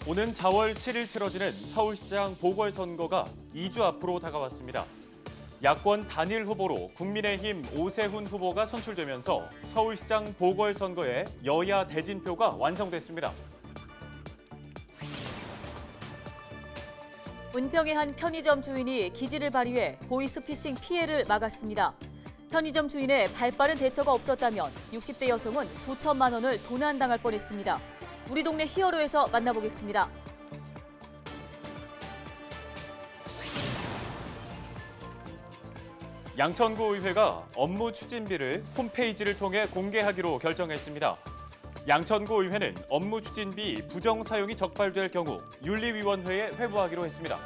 오는 4월 7일 치러지는 서울시장 보궐선거가 2주 앞으로 다가왔습니다. 야권 단일 후보로 국민의힘 오세훈 후보가 선출되면서 서울시장 보궐선거에 여야 대진표가 완성됐습니다. 은평의 한 편의점 주인이 기지를 발휘해 보이스피싱 피해를 막았습니다. 편의점 주인의 발빠른 대처가 없었다면 60대 여성은 수천만 원을 도난당할 뻔했습니다. 우리 동네 히어로에서 만나보겠습니다. 양천구의회가 업무 추진비를 홈페이지를 통해 공개하기로 결정했습니다. 양천구의회는 업무 추진비 부정 사용이 적발될 경우 윤리위원회에 회부하기로 했습니다.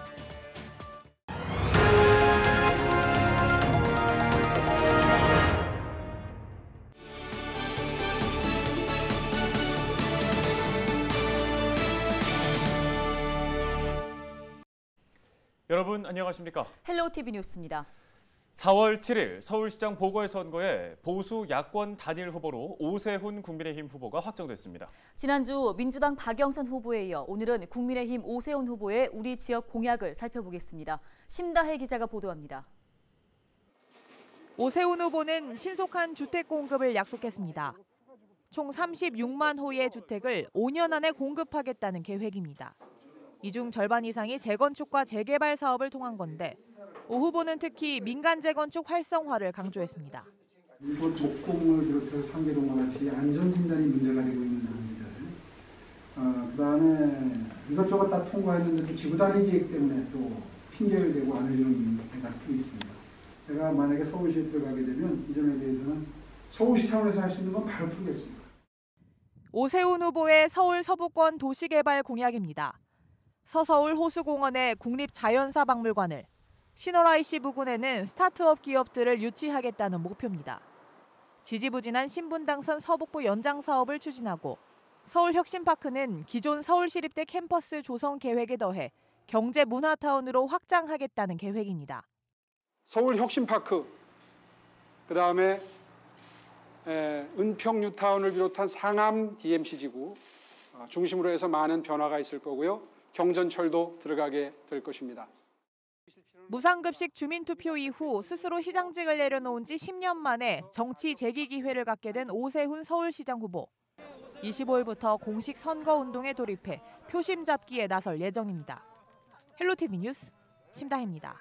여러분 안녕하십니까? 헬로우 TV 뉴스입니다. 4월 7일 서울시장 보궐선거에 보수 야권 단일 후보로 오세훈 국민의힘 후보가 확정됐습니다. 지난주 민주당 박영선 후보에 이어 오늘은 국민의힘 오세훈 후보의 우리 지역 공약을 살펴보겠습니다. 심다혜 기자가 보도합니다. 오세훈 후보는 신속한 주택 공급을 약속했습니다. 총 36만 호의 주택을 5년 안에 공급하겠다는 계획입니다. 이 중 절반 이상이 재건축과 재개발 사업을 통한 건데 오 후보는 특히 민간 재건축 활성화를 강조했습니다. 일본 목공을 비롯해서 상계동과 같이 안전진단이 문제가 되고 있는 부분들, 그다음에 이것저것 다 통과했는데 또 지구단위 계획 때문에 또 핑계를 대고 안 해주는 데가 또 있습니다. 제가 만약에 서울시에 들어가게 되면 이 점에 대해서는 서울시 차원에서 할 수 있는 건 바로 풀겠습니다. 오세훈 후보의 서울 서부권 도시개발 공약입니다. 서서울 호수공원에 국립자연사박물관을, 신월IC 부근에는 스타트업 기업들을 유치하겠다는 목표입니다. 지지부진한 신분당선 서북부 연장 사업을 추진하고 서울혁신파크는 기존 서울시립대 캠퍼스 조성 계획에 더해 경제문화타운으로 확장하겠다는 계획입니다. 서울혁신파크, 그다음에 은평 뉴타운을 비롯한 상암 DMC지구 중심으로 해서 많은 변화가 있을 거고요. 경전철도 들어가게 될 것입니다. 무상급식 주민투표 이후 스스로 시장직을 내려놓은 지 10년 만에 정치 재기 기회를 갖게 된 오세훈 서울시장 후보. 25일부터 공식 선거운동에 돌입해 표심 잡기에 나설 예정입니다. 헬로티비 뉴스 심다혜입니다.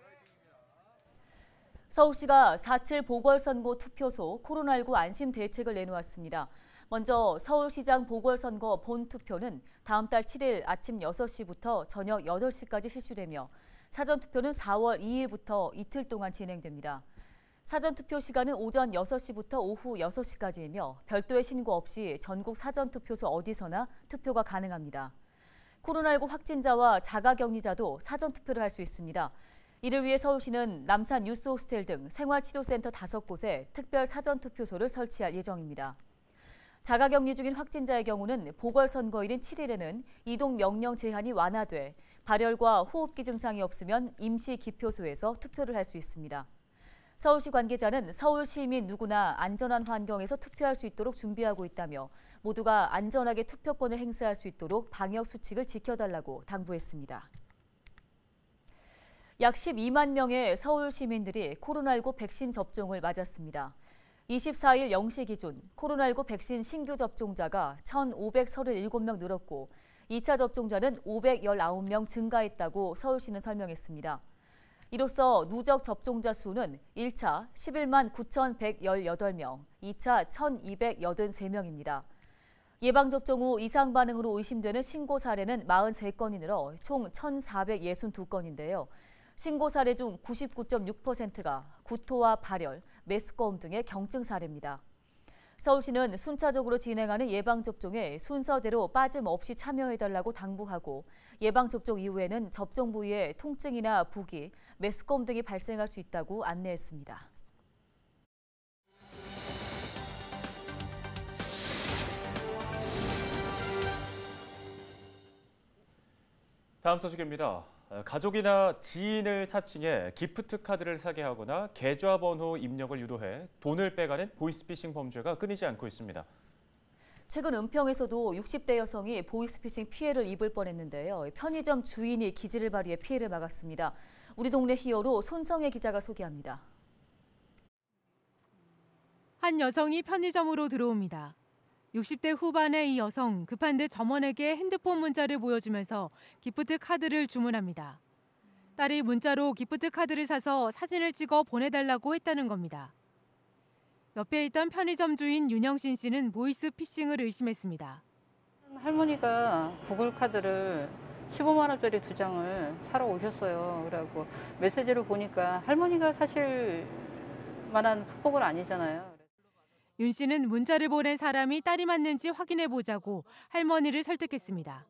서울시가 4.7 보궐선거 투표소 코로나19 안심 대책을 내놓았습니다. 먼저 서울시장 보궐선거 본투표는 다음 달 7일 아침 6시부터 저녁 8시까지 실시되며 사전투표는 4월 2일부터 이틀 동안 진행됩니다. 사전투표 시간은 오전 6시부터 오후 6시까지이며 별도의 신고 없이 전국 사전투표소 어디서나 투표가 가능합니다. 코로나19 확진자와 자가격리자도 사전투표를 할 수 있습니다. 이를 위해 서울시는 남산 뉴스호스텔 등 생활치료센터 5곳에 특별 사전투표소를 설치할 예정입니다. 자가격리 중인 확진자의 경우는 보궐선거일인 7일에는 이동 명령 제한이 완화돼 발열과 호흡기 증상이 없으면 임시 기표소에서 투표를 할 수 있습니다. 서울시 관계자는 서울 시민 누구나 안전한 환경에서 투표할 수 있도록 준비하고 있다며 모두가 안전하게 투표권을 행사할 수 있도록 방역 수칙을 지켜달라고 당부했습니다. 약 12만 명의 서울 시민들이 코로나19 백신 접종을 맞았습니다. 24일 0시 기준 코로나19 백신 신규 접종자가 1,537명 늘었고 2차 접종자는 519명 증가했다고 서울시는 설명했습니다. 이로써 누적 접종자 수는 1차 11만 9,118명, 2차 1,283명입니다. 예방접종 후 이상 반응으로 의심되는 신고 사례는 43건이 늘어 총 1,462건인데요. 신고 사례 중 99.6%가 구토와 발열, 메스꺼움 등의 경증 사례입니다. 서울시는 순차적으로 진행하는 예방접종에 순서대로 빠짐없이 참여해달라고 당부하고 예방접종 이후에는 접종 부위에 통증이나 부기, 메스꺼움 등이 발생할 수 있다고 안내했습니다. 다음 소식입니다. 가족이나 지인을 사칭해 기프트 카드를 사게 하거나 계좌번호 입력을 유도해 돈을 빼가는 보이스피싱 범죄가 끊이지 않고 있습니다. 최근 은평에서도 60대 여성이 보이스피싱 피해를 입을 뻔했는데요. 편의점 주인이 기지를 발휘해 피해를 막았습니다. 우리 동네 히어로 손성혜 기자가 소개합니다. 한 여성이 편의점으로 들어옵니다. 60대 후반의 이 여성, 급한 듯 점원에게 핸드폰 문자를 보여주면서 기프트 카드를 주문합니다. 딸이 문자로 기프트 카드를 사서 사진을 찍어 보내달라고 했다는 겁니다. 옆에 있던 편의점 주인 윤영신 씨는 보이스피싱을 의심했습니다. 할머니가 구글 카드를 15만 원짜리 2장을 사러 오셨어요. 그래갖고 메시지를 보니까 할머니가 사실 만한 후폭은 아니잖아요. 윤 씨는 문자를 보낸 사람이 딸이 맞는지 확인해 보자고 할머니를 설득했습니다.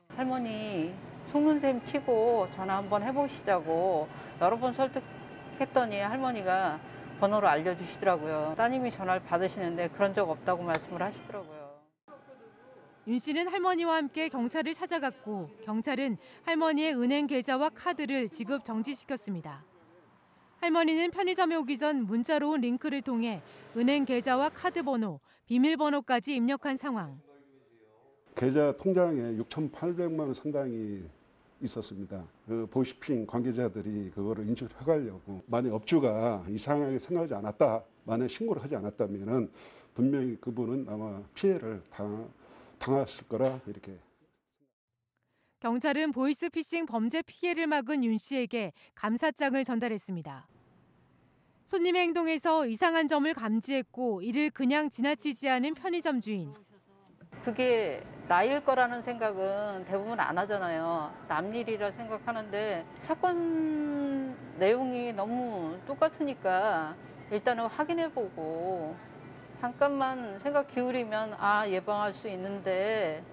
할머니 속눈샘 치고 전화 한번 해보시자고 여러 번 설득했더니 할머니가 번호를 알려주시더라고요. 따님이 전화를 받으시는데 그런 적 없다고 말씀을 하시더라고요. 윤 씨는 할머니와 함께 경찰을 찾아갔고 경찰은 할머니의 은행 계좌와 카드를 지급 정지시켰습니다. 할머니는 편의점에 오기 전 문자로 온 링크를 통해 은행 계좌와 카드 번호, 비밀번호까지 입력한 상황. 계좌 통장에 6,800만 원 상당이 있었습니다. 그 보이스피싱 관계자들이 그거를 인출해가려고 만약 업주가 이상하게 생각하지 않았다, 만약 신고를 하지 않았다면은 분명히 그분은 아마 피해를 당했을 거라 이렇게. 경찰은 보이스피싱 범죄 피해를 막은 윤 씨에게 감사장을 전달했습니다. 손님의 행동에서 이상한 점을 감지했고 이를 그냥 지나치지 않은 편의점 주인. 그게 나일 거라는 생각은 대부분 안 하잖아요. 남 일이라 생각하는데 사건 내용이 너무 똑같으니까 일단은 확인해보고 잠깐만 생각 기울이면 예방할 수 있는데.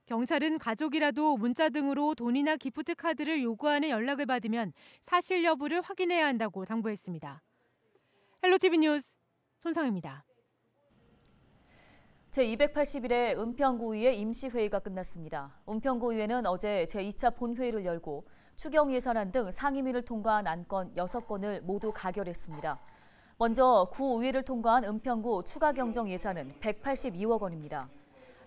경찰은 가족이라도 문자 등으로 돈이나 기프트 카드를 요구하는 연락을 받으면 사실 여부를 확인해야 한다고 당부했습니다. 헬로티비 뉴스 손성혜입니다. 제281회 은평구의회 임시회의가 끝났습니다. 은평구의회는 어제 제2차 본회의를 열고 추경 예산안 등 상임위를 통과한 안건 6건을 모두 가결했습니다. 먼저 구의회를 통과한 은평구 추가 경정 예산은 182억 원입니다.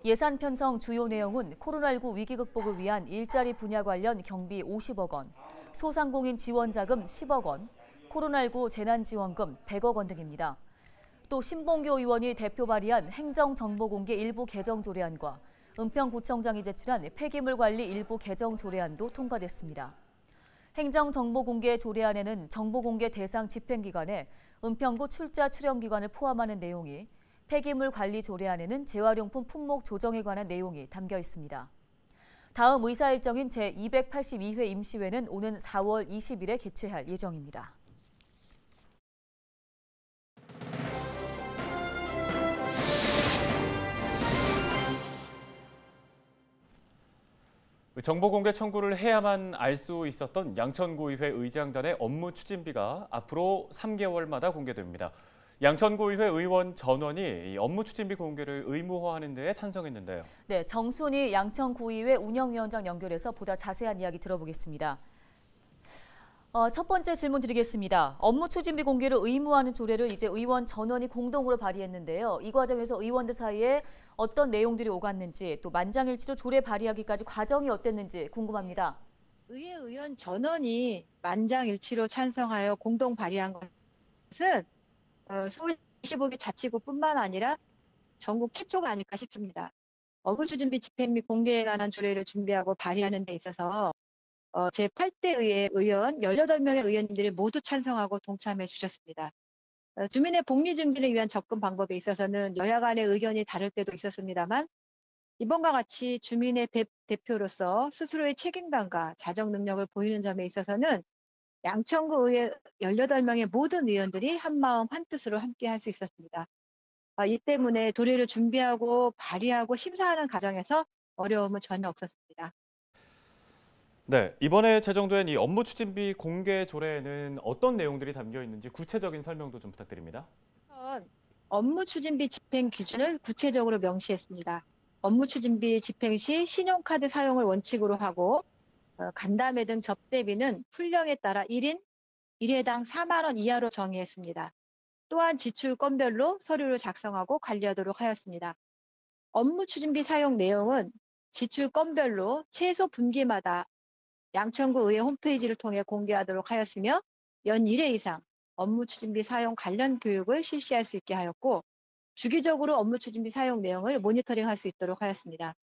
예산 편성 주요 내용은 코로나19 위기 극복을 위한 일자리 분야 관련 경비 50억 원, 소상공인 지원 자금 10억 원, 코로나19 재난지원금 100억 원 등입니다. 또 신봉교 의원이 대표 발의한 행정정보공개 일부 개정 조례안과 은평구청장이 제출한 폐기물 관리 일부 개정 조례안도 통과됐습니다. 행정정보공개 조례안에는 정보공개 대상 집행기관에 은평구 출자 출연기관을 포함하는 내용이, 폐기물 관리 조례안에는 재활용품 품목 조정에 관한 내용이 담겨 있습니다. 다음 의사 일정인 제282회 임시회는 오는 4월 20일에 개최할 예정입니다. 정보공개 청구를 해야만 알 수 있었던 양천구의회 의장단의 업무 추진비가 앞으로 3개월마다 공개됩니다. 양천구의회 의원 전원이 업무 추진비 공개를 의무화하는 데에 찬성했는데요. 네, 정순희 양천구의회 운영위원장 연결해서 보다 자세한 이야기 들어보겠습니다. 첫 번째 질문 드리겠습니다. 업무 추진비 공개를 의무화하는 조례를 이제 의원 전원이 공동으로 발의했는데요. 이 과정에서 의원들 사이에 어떤 내용들이 오갔는지, 또 만장일치로 조례 발의하기까지 과정이 어땠는지 궁금합니다. 의회 의원 전원이 만장일치로 찬성하여 공동 발의한 것은 서울 25개 자치구뿐만 아니라 전국 최초가 아닐까 싶습니다. 업무 추진비 집행 및 공개에 관한 조례를 준비하고 발의하는 데 있어서 제8대 의회 의원 18명의 의원님들이 모두 찬성하고 동참해 주셨습니다. 주민의 복리 증진을 위한 접근 방법에 있어서는 여야 간의 의견이 다를 때도 있었습니다만 이번과 같이 주민의 대표로서 스스로의 책임감과 자정 능력을 보이는 점에 있어서는 양천구 의회 18명의 모든 의원들이 한마음 한뜻으로 함께할 수 있었습니다. 이 때문에 조례를 준비하고 발의하고 심사하는 과정에서 어려움은 전혀 없었습니다. 네, 이번에 제정된 이 업무 추진비 공개 조례에는 어떤 내용들이 담겨 있는지 구체적인 설명도 좀 부탁드립니다. 업무 추진비 집행 기준을 구체적으로 명시했습니다. 업무 추진비 집행 시 신용카드 사용을 원칙으로 하고 간담회 등 접대비는 풀령에 따라 1인 1회당 4만 원 이하로 정의했습니다. 또한 지출 건별로 서류를 작성하고 관리하도록 하였습니다. 업무 추진비 사용 내용은 지출 건별로 최소 분기마다 양천구 의회 홈페이지를 통해 공개하도록 하였으며 연 1회 이상 업무 추진비 사용 관련 교육을 실시할 수 있게 하였고 주기적으로 업무 추진비 사용 내용을 모니터링할 수 있도록 하였습니다.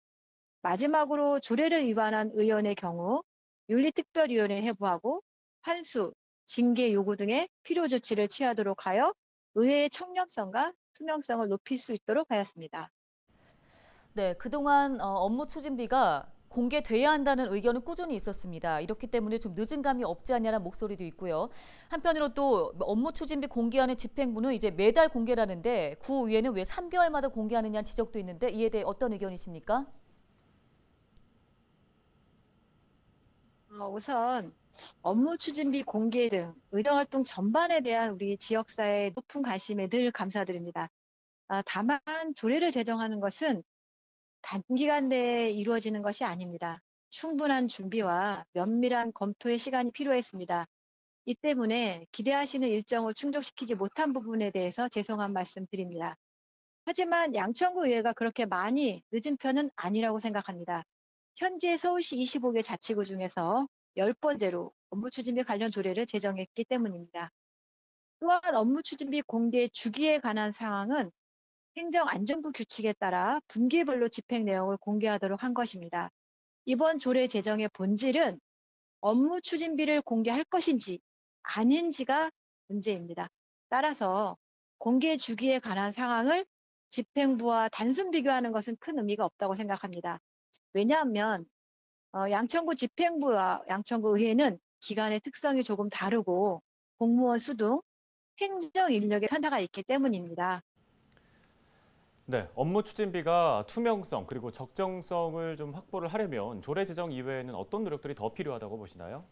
마지막으로 조례를 위반한 의원의 경우 윤리특별위원회에 해부하고 환수, 징계 요구 등의 필요 조치를 취하도록 하여 의회의 청렴성과 투명성을 높일 수 있도록 하였습니다. 네, 그동안 업무 추진비가 공개돼야 한다는 의견은 꾸준히 있었습니다. 이렇기 때문에 좀 늦은 감이 없지 않냐는 목소리도 있고요. 한편으로 또 업무 추진비 공개하는 집행부는 이제 매달 공개라는데 구의회는 왜 3개월마다 공개하느냐는 지적도 있는데 이에 대해 어떤 의견이십니까? 우선 업무 추진비 공개 등 의정활동 전반에 대한 우리 지역사회의 높은 관심에 늘 감사드립니다. 다만 조례를 제정하는 것은 단기간 내에 이루어지는 것이 아닙니다. 충분한 준비와 면밀한 검토의 시간이 필요했습니다. 이 때문에 기대하시는 일정을 충족시키지 못한 부분에 대해서 죄송한 말씀 드립니다. 하지만 양천구 의회가 그렇게 많이 늦은 편은 아니라고 생각합니다. 현재 서울시 25개 자치구 중에서 10번째로 업무 추진비 관련 조례를 제정했기 때문입니다. 또한 업무 추진비 공개 주기에 관한 상황은 행정안전부 규칙에 따라 분기별로 집행 내용을 공개하도록 한 것입니다. 이번 조례 제정의 본질은 업무 추진비를 공개할 것인지 아닌지가 문제입니다. 따라서 공개 주기에 관한 상황을 집행부와 단순 비교하는 것은 큰 의미가 없다고 생각합니다. 왜냐하면 양천구 집행부와 양천구 의회는 기관의 특성이 조금 다르고 공무원 수 등 행정 인력의 편차가 있기 때문입니다. 네, 업무 추진비가 투명성 그리고 적정성을 좀 확보를 하려면 조례 제정 이외에는 어떤 노력들이 더 필요하다고 보시나요?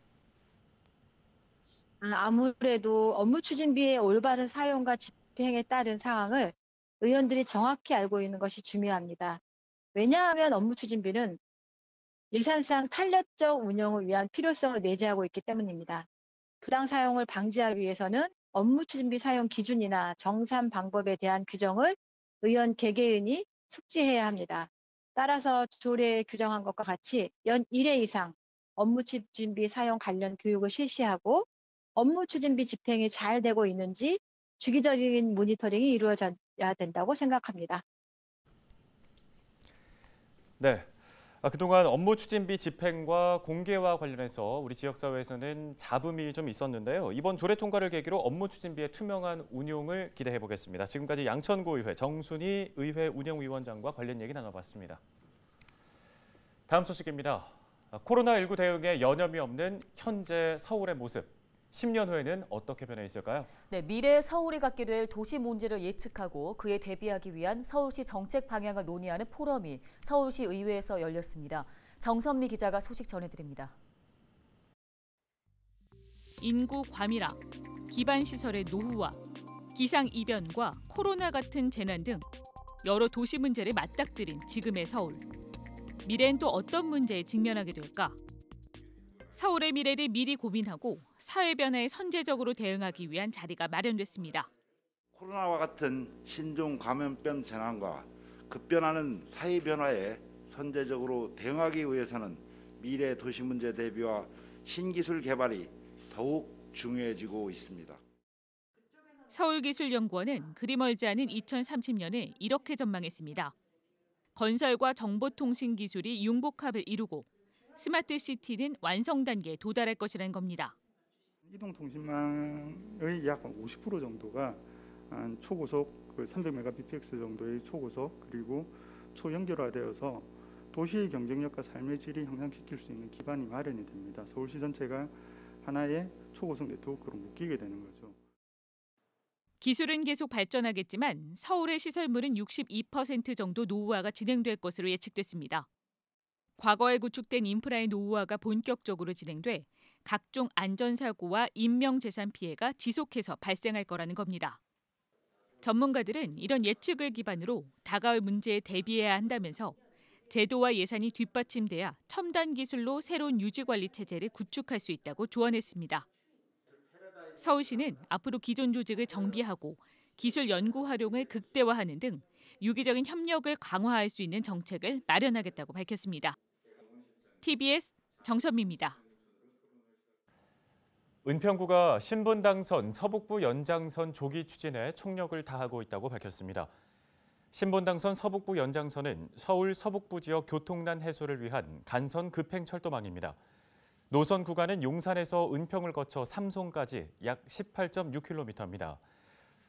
아무래도 업무 추진비의 올바른 사용과 집행에 따른 상황을 의원들이 정확히 알고 있는 것이 중요합니다. 왜냐하면 업무 추진비는 예산상 탄력적 운영을 위한 필요성을 내재하고 있기 때문입니다. 부당 사용을 방지하기 위해서는 업무 추진비 사용 기준이나 정산 방법에 대한 규정을 의원 개개인이 숙지해야 합니다. 따라서 조례에 규정한 것과 같이 연 1회 이상 업무 추진비 사용 관련 교육을 실시하고 업무 추진비 집행이 잘 되고 있는지 주기적인 모니터링이 이루어져야 된다고 생각합니다. 네. 그동안 업무 추진비 집행과 공개와 관련해서 우리 지역사회에서는 잡음이 좀 있었는데요. 이번 조례 통과를 계기로 업무 추진비의 투명한 운용을 기대해 보겠습니다. 지금까지 양천구의회 정순희 의회 운영위원장과 관련 얘기 나눠봤습니다. 다음 소식입니다. 코로나19 대응에 여념이 없는 현재 서울의 모습. 10년 후에는 어떻게 변해 있을까요? 네, 미래 서울이 갖게 될 도시 문제를 예측하고 그에 대비하기 위한 서울시 정책 방향을 논의하는 포럼이 서울시 의회에서 열렸습니다. 정선미 기자가 소식 전해드립니다. 인구 과밀화, 기반 시설의 노후화, 기상 이변과 코로나 같은 재난 등 여러 도시 문제를 맞닥뜨린 지금의 서울. 미래엔 또 어떤 문제에 직면하게 될까? 서울의 미래를 미리 고민하고 사회 변화에 선제적으로 대응하기 위한 자리가 마련됐습니다. 코로나와 같은 신종 감염병 재난과 급변하는 사회 변화에 선제적으로 대응하기 위해서는 미래 도시 문제 대비와 신기술 개발이 더욱 중요해지고 있습니다. 서울기술연구원은 그리 멀지 않은 2030년을 이렇게 전망했습니다. 건설과 정보통신 기술이 융복합을 이루고 스마트 시티는 완성 단계에 도달할 것이라는 겁니다. 이동통신망의 약 50% 정도가 초고속 300Mbps 정도의 초고속 그리고 초연결화되어서 도시의 경쟁력과 삶의 질을 향상시킬 수 있는 기반이 마련이 됩니다. 서울시 전체가 하나의 초고속 네트워크로 묶이게 되는 거죠. 기술은 계속 발전하겠지만 서울의 시설물은 62% 정도 노후화가 진행될 것으로 예측됐습니다. 과거에 구축된 인프라의 노후화가 본격적으로 진행돼 각종 안전사고와 인명재산 피해가 지속해서 발생할 거라는 겁니다. 전문가들은 이런 예측을 기반으로 다가올 문제에 대비해야 한다면서 제도와 예산이 뒷받침돼야 첨단 기술로 새로운 유지관리 체제를 구축할 수 있다고 조언했습니다. 서울시는 앞으로 기존 조직을 정비하고 기술 연구 활용을 극대화하는 등 유기적인 협력을 강화할 수 있는 정책을 마련하겠다고 밝혔습니다. TBS 정선미입니다. 은평구가 신분당선 서북부 연장선 조기 추진에 총력을 다하고 있다고 밝혔습니다. 신분당선 서북부 연장선은 서울 서북부 지역 교통난 해소를 위한 간선 급행철도망입니다. 노선 구간은 용산에서 은평을 거쳐 삼송까지 약 18.6km입니다.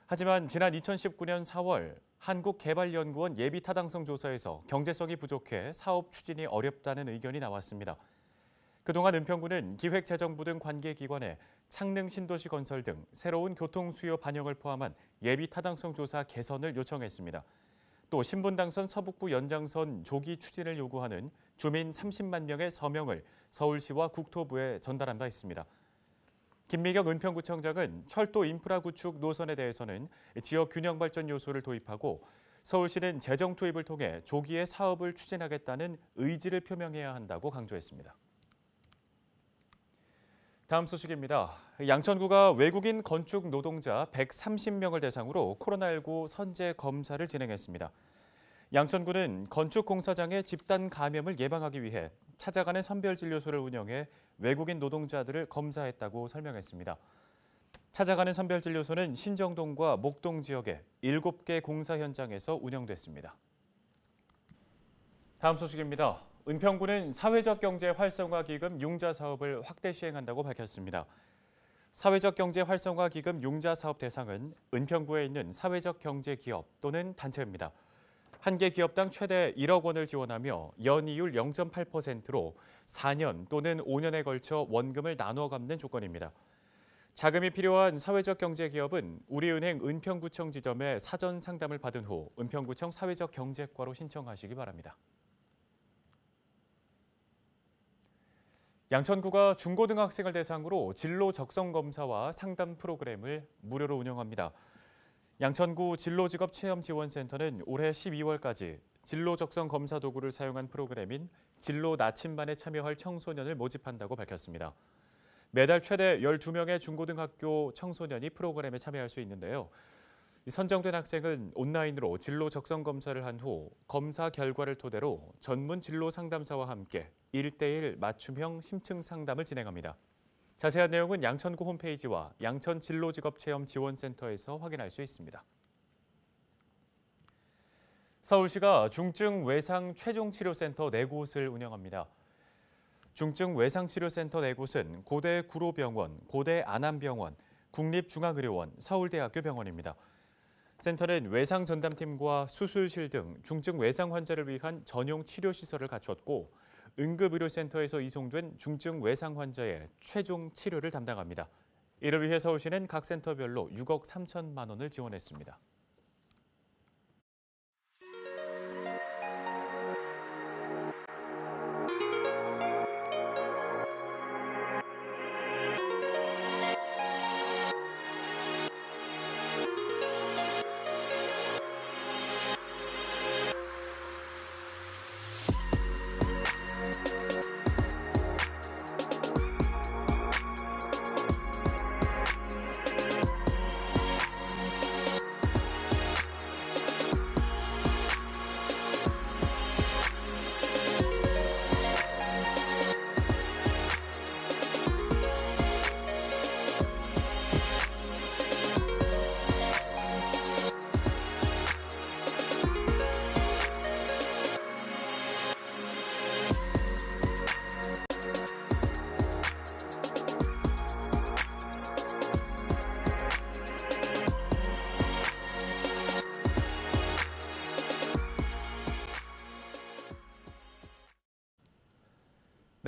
하지만 지난 2019년 4월 한국개발연구원 예비타당성 조사에서 경제성이 부족해 사업 추진이 어렵다는 의견이 나왔습니다. 그동안 은평구는 기획재정부 등 관계기관에 창릉 신도시 건설 등 새로운 교통 수요 반영을 포함한 예비타당성 조사 개선을 요청했습니다. 또 신분당선 서북부 연장선 조기 추진을 요구하는 주민 30만 명의 서명을 서울시와 국토부에 전달한 바 있습니다. 김미경 은평구청장은 철도 인프라 구축 노선에 대해서는 지역 균형 발전 요소를 도입하고 서울시는 재정 투입을 통해 조기에 사업을 추진하겠다는 의지를 표명해야 한다고 강조했습니다. 다음 소식입니다. 양천구가 외국인 건축 노동자 130명을 대상으로 코로나19 선제 검사를 진행했습니다. 양천구는 건축 공사장의 집단 감염을 예방하기 위해 찾아가는 선별진료소를 운영해 외국인 노동자들을 검사했다고 설명했습니다. 찾아가는 선별진료소는 신정동과 목동 지역의 7개 공사 현장에서 운영됐습니다. 다음 소식입니다. 은평구는 사회적 경제 활성화 기금 융자 사업을 확대 시행한다고 밝혔습니다. 사회적 경제 활성화 기금 융자 사업 대상은 은평구에 있는 사회적 경제 기업 또는 단체입니다. 한 개 기업당 최대 1억 원을 지원하며 연이율 0.8%로 4년 또는 5년에 걸쳐 원금을 나눠 갚는 조건입니다. 자금이 필요한 사회적 경제 기업은 우리은행 은평구청 지점에 사전 상담을 받은 후 은평구청 사회적 경제과로 신청하시기 바랍니다. 양천구가 중고등학생을 대상으로 진로 적성 검사와 상담 프로그램을 무료로 운영합니다. 양천구 진로직업체험지원센터는 올해 12월까지 진로 적성 검사 도구를 사용한 프로그램인 진로 나침반에 참여할 청소년을 모집한다고 밝혔습니다. 매달 최대 12명의 중고등학교 청소년이 프로그램에 참여할 수 있는데요. 선정된 학생은 온라인으로 진로 적성 검사를 한 후 검사 결과를 토대로 전문 진로 상담사와 함께 1:1 맞춤형 심층 상담을 진행합니다. 자세한 내용은 양천구 홈페이지와 양천 진로직업체험지원센터에서 확인할 수 있습니다. 서울시가 중증 외상 최종치료센터 4곳을 운영합니다. 중증 외상치료센터 4곳은 고대 구로병원, 고대 안암병원, 국립중앙의료원, 서울대학교 병원입니다. 센터는 외상 전담팀과 수술실 등 중증 외상 환자를 위한 전용 치료시설을 갖췄고 응급의료센터에서 이송된 중증 외상 환자의 최종 치료를 담당합니다. 이를 위해 서울시는 각 센터별로 6억 3천만 원을 지원했습니다.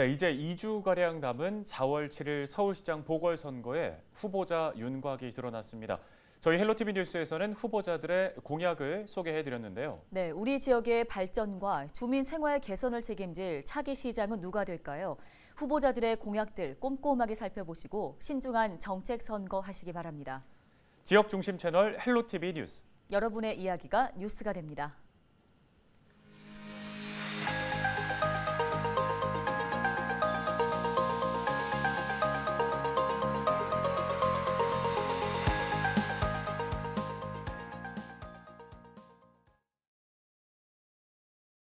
네, 이제 2주가량 남은 4월 7일 서울시장 보궐선거에 후보자 윤곽이 드러났습니다. 저희 헬로티비 뉴스에서는 후보자들의 공약을 소개해드렸는데요. 네, 우리 지역의 발전과 주민 생활 개선을 책임질 차기 시장은 누가 될까요? 후보자들의 공약들 꼼꼼하게 살펴보시고 신중한 정책 선거하시기 바랍니다. 지역 중심 채널 헬로티비 뉴스. 여러분의 이야기가 뉴스가 됩니다.